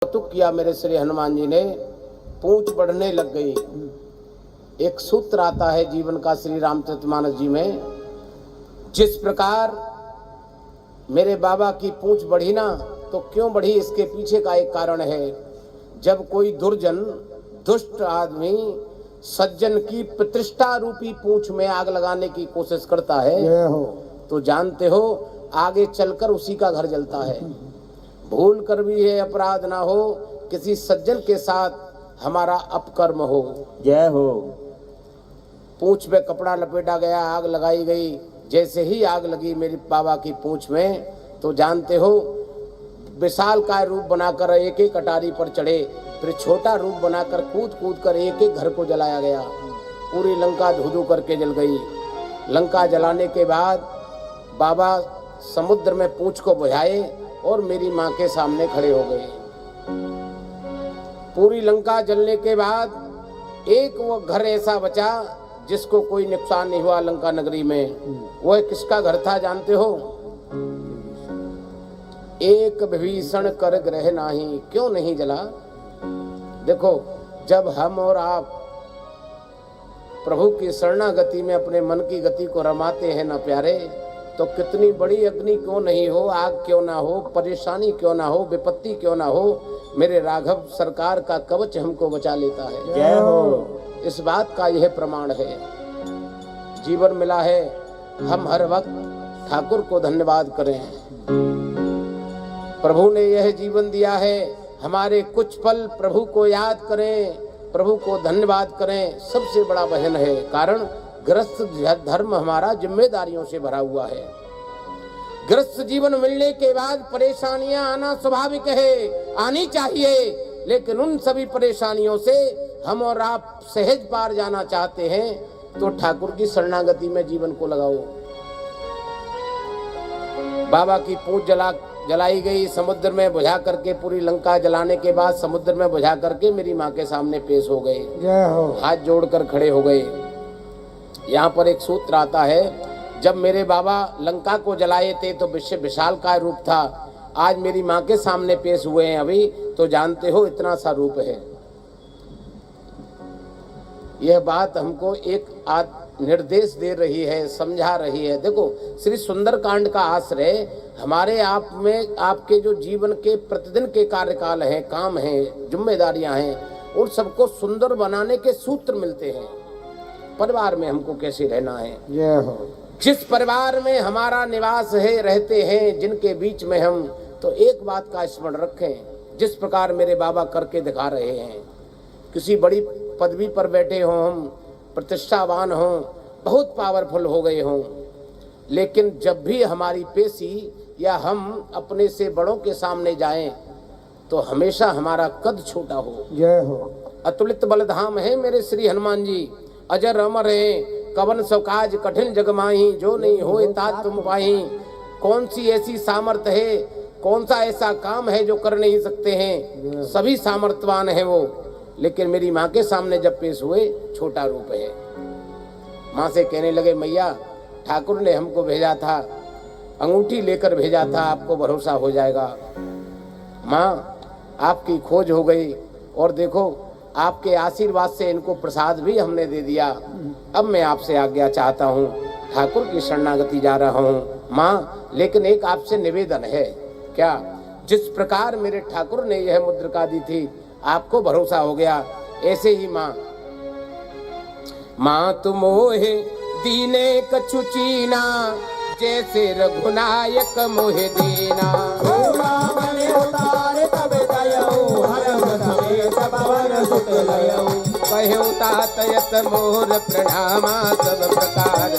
कौतुक किया मेरे श्री हनुमान जी ने, पूंछ बढ़ने लग गई। एक सूत्र आता है जीवन का श्री रामचरितमानस जी में, जिस प्रकार मेरे बाबा की पूंछ बढ़ी ना, तो क्यों बढ़ी इसके पीछे का एक कारण है। जब कोई दुर्जन दुष्ट आदमी सज्जन की प्रतिष्ठा रूपी पूंछ में आग लगाने की कोशिश करता है, तो जानते हो आगे चलकर उसी का घर जलता है। भूल कर भी है अपराध ना हो, किसी सज्जन के साथ हमारा अपकर्म हो। जय हो। पूंछ में कपड़ा लपेटा गया, आग लगाई गई। जैसे ही आग लगी मेरी बाबा की पूंछ में, तो जानते हो विशाल काय रूप बनाकर एक एक कटारी पर चढ़े, फिर छोटा रूप बनाकर कूद कूद कर एक एक घर को जलाया गया। पूरी लंका धू धू करके जल गई। लंका जलाने के बाद बाबा समुद्र में पूंछ को बुझाए और मेरी माँ के सामने खड़े हो गए। पूरी लंका जलने के बाद एक वो घर ऐसा बचा जिसको कोई नुकसान नहीं हुआ लंका नगरी में। वो किसका घर था जानते हो? एक विभीषण कर ग्रह नाही, क्यों नहीं जला? देखो, जब हम और आप प्रभु की शरणागति में अपने मन की गति को रमाते हैं ना प्यारे, तो कितनी बड़ी अग्नि क्यों नहीं हो, आग क्यों ना हो, परेशानी क्यों ना हो, विपत्ति क्यों ना हो, मेरे राघव सरकार का कवच हमको बचा लेता है। जय हो। इस बात का यह प्रमाण है। जीवन मिला है, हम हर वक्त ठाकुर को धन्यवाद करें। प्रभु ने यह जीवन दिया है, हमारे कुछ पल प्रभु को याद करें, प्रभु को धन्यवाद करें। सबसे बड़ा भजन है, कारण गृहस्थ धर्म हमारा जिम्मेदारियों से भरा हुआ है। गृहस्थ जीवन मिलने के बाद परेशानियां आना स्वाभाविक है, आनी चाहिए, लेकिन उन सभी परेशानियों से हम और आप सहज पार जाना चाहते हैं, तो ठाकुर की शरणागति में जीवन को लगाओ। बाबा की पूंछ जलाई गई, समुद्र में बुझा करके, पूरी लंका जलाने के बाद समुद्र में बुझा करके मेरी माँ के सामने पेश हो गए। हाथ जोड़कर खड़े हो गए। यहाँ पर एक सूत्र आता है, जब मेरे बाबा लंका को जलाए थे तो विशाल काय रूप था, आज मेरी माँ के सामने पेश हुए हैं अभी, तो जानते हो इतना सा रूप है। यह बात हमको एक निर्देश दे रही है, समझा रही है। देखो, श्री सुंदरकांड का आश्रय हमारे आप में, आपके जो जीवन के प्रतिदिन के कार्यकाल हैं, काम हैं, जिम्मेदारियां हैं, उन सबको सुंदर बनाने के सूत्र मिलते हैं। परिवार में हमको कैसे रहना है, जिस परिवार में हमारा निवास है, रहते हैं, जिनके बीच में हम, तो एक बात का स्मरण रखें, जिस प्रकार मेरे बाबा करके दिखा रहे हैं। किसी बड़ी पदवी पर बैठे हों हम, प्रतिष्ठावान हों, बहुत पावरफुल हो गए हों, लेकिन जब भी हमारी पेशी या हम अपने से बड़ों के सामने जाएं, तो हमेशा हमारा कद छोटा हो। जय हो। अतुलित बलधाम है मेरे श्री हनुमान जी, अजर अमर है, कवन सो काज कठिन जग माही, जो नहीं होए तात तुम पाही। कौन सी ऐसी सामर्थ्य है, कौन सा ऐसा काम है जो कर नहीं सकते हैं? सभी सामर्थ्यवान है वो, लेकिन मेरी माँ के सामने जब पेश हुए, छोटा रूप है। माँ से कहने लगे, मैया ठाकुर ने हमको भेजा था, अंगूठी लेकर भेजा था, आपको भरोसा हो जाएगा। माँ आपकी खोज हो गई, और देखो आपके आशीर्वाद से इनको प्रसाद भी हमने दे दिया। अब मैं आपसे आज्ञा चाहता हूँ, ठाकुर की शरणागति जा रहा हूँ। माँ, लेकिन एक आपसे निवेदन है। क्या? जिस प्रकार मेरे ठाकुर ने यह मुद्रिका दी थी, आपको भरोसा हो गया, ऐसे ही माँ तुम मोहे दीने कछु चीना, जैसे रघुनायक मोहे दीना। कहूँ तात यत मोर प्रणामा, सब प्रकार